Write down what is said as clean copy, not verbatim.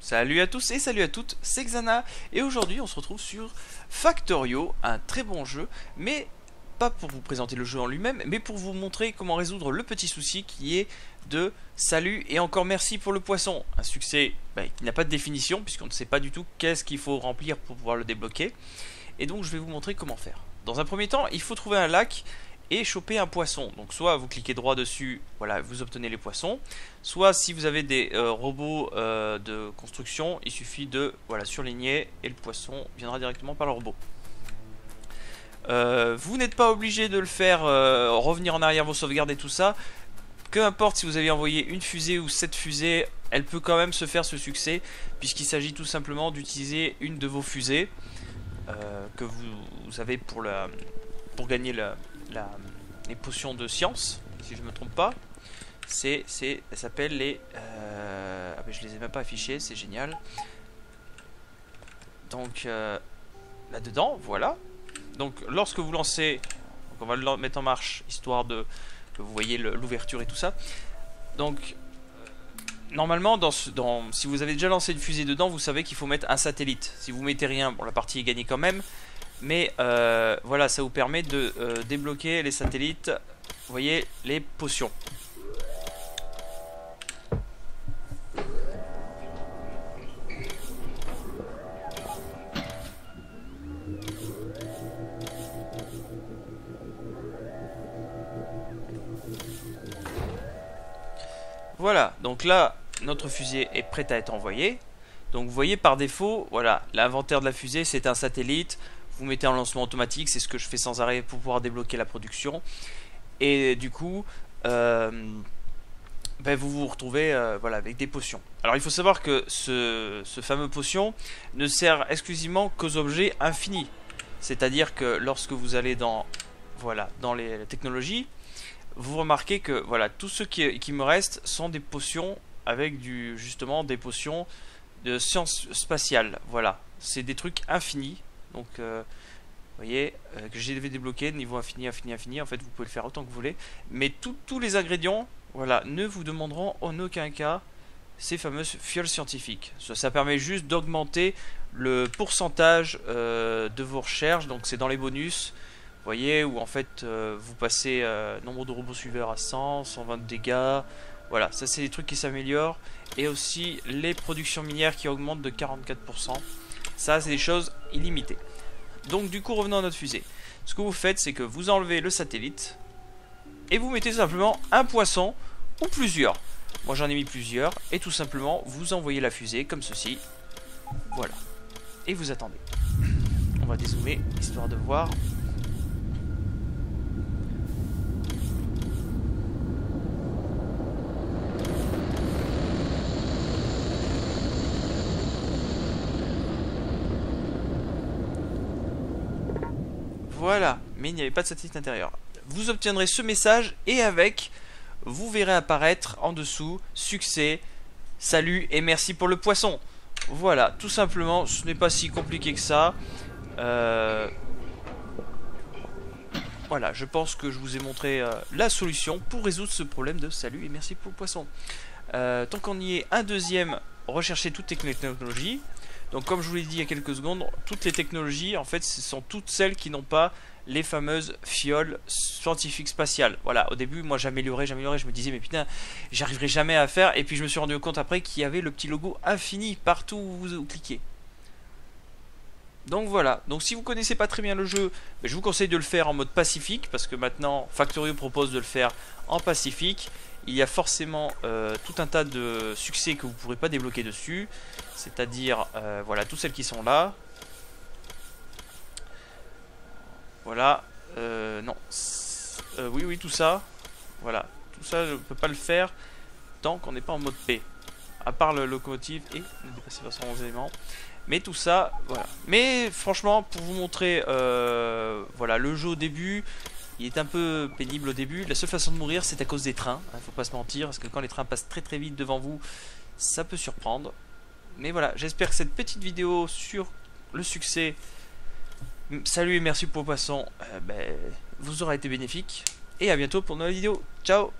Salut à tous et salut à toutes, c'est Xana et aujourd'hui on se retrouve sur Factorio, un très bon jeu, mais pas pour vous présenter le jeu en lui-même, mais pour vous montrer comment résoudre le petit souci qui est de salut et encore merci pour le poisson. Un succès qui n'a pas de définition puisqu'on ne sait pas du tout qu'est-ce qu'il faut remplir pour pouvoir le débloquer. Et donc je vais vous montrer comment faire. Dans un premier temps, il faut trouver un lac et choper un poisson. Donc soit vous cliquez droit dessus, voilà, vous obtenez les poissons. Soit si vous avez des robots de construction, il suffit de surligner et le poisson viendra directement par le robot. Vous n'êtes pas obligé de le faire revenir en arrière vos sauvegardes et tout ça. Peu importe si vous avez envoyé une fusée ou 7 fusées, elle peut quand même se faire ce succès puisqu'il s'agit tout simplement d'utiliser une de vos fusées que vous avez pour gagner les potions de science, si je ne me trompe pas. Elles s'appellent les... je les ai même pas affichées, c'est génial. Donc là-dedans, voilà. Donc lorsque vous lancez, donc on va le mettre en marche, histoire de que vous voyez l'ouverture et tout ça. Donc normalement, si vous avez déjà lancé une fusée dedans, vous savez qu'il faut mettre un satellite. Si vous mettez rien, bon, la partie est gagnée quand même. Mais voilà, ça vous permet de débloquer les satellites. Vous voyez, les potions. Voilà, donc là, notre fusée est prête à être envoyée. Donc vous voyez par défaut, voilà, l'inventaire de la fusée c'est un satellite. Vous mettez en lancement automatique, c'est ce que je fais sans arrêt pour pouvoir débloquer la production. Et du coup, vous vous retrouvez avec des potions. Alors il faut savoir que ce fameux potion ne sert exclusivement qu'aux objets infinis. C'est-à-dire que lorsque vous allez dans les technologies, vous remarquez que voilà, tous ceux qui me restent sont des potions avec justement des potions de science spatiale. Voilà, c'est des trucs infinis. Donc vous voyez que j'ai débloqué niveau infini, infini, infini. En fait vous pouvez le faire autant que vous voulez. Mais tous les ingrédients ne vous demanderont en aucun cas ces fameuses fioles scientifiques. Ça permet juste d'augmenter le pourcentage de vos recherches. Donc c'est dans les bonus. Vous voyez, où en fait vous passez nombre de robots suiveurs à 100, 120 dégâts. Voilà, ça c'est des trucs qui s'améliorent. Et aussi les productions minières qui augmentent de 44%. Ça c'est des choses illimitées. Donc du coup revenons à notre fusée. Ce que vous faites c'est que vous enlevez le satellite. Et vous mettez simplement un poisson ou plusieurs. Moi j'en ai mis plusieurs. Et tout simplement vous envoyez la fusée comme ceci. Voilà. Et vous attendez. On va dézoomer histoire de voir. Voilà, mais il n'y avait pas de satellite intérieur. Vous obtiendrez ce message et avec, vous verrez apparaître en dessous, succès, salut et merci pour le poisson. Voilà, tout simplement, ce n'est pas si compliqué que ça. Voilà, je pense que je vous ai montré la solution pour résoudre ce problème de salut et merci pour le poisson. Tant qu'on y est, un deuxième, recherchez toutes les technologies. Donc comme je vous l'ai dit il y a quelques secondes, toutes les technologies, en fait, ce sont toutes celles qui n'ont pas les fameuses fioles scientifiques spatiales. Voilà, au début, moi j'améliorais, je me disais, mais putain, j'arriverai jamais à faire. Et puis je me suis rendu compte après qu'il y avait le petit logo infini partout où vous cliquez. Donc voilà, donc si vous connaissez pas très bien le jeu, je vous conseille de le faire en mode pacifique, parce que maintenant Factorio propose de le faire en pacifique. Il y a forcément tout un tas de succès que vous ne pourrez pas débloquer dessus. C'est-à-dire, voilà, toutes celles qui sont là. Voilà, non. Oui, tout ça. Voilà, tout ça, je ne peux pas le faire tant qu'on n'est pas en mode P. À part le locomotive et ne dépasser pas 111 éléments. Mais tout ça, voilà. Mais franchement, pour vous montrer, voilà, le jeu au début... Il est un peu pénible au début. La seule façon de mourir c'est à cause des trains, faut pas se mentir, parce que quand les trains passent très très vite devant vous, ça peut surprendre. Mais voilà, j'espère que cette petite vidéo sur le succès, salut et merci pour le poisson, vous aura été bénéfique. Et à bientôt pour une nouvelle vidéo. Ciao.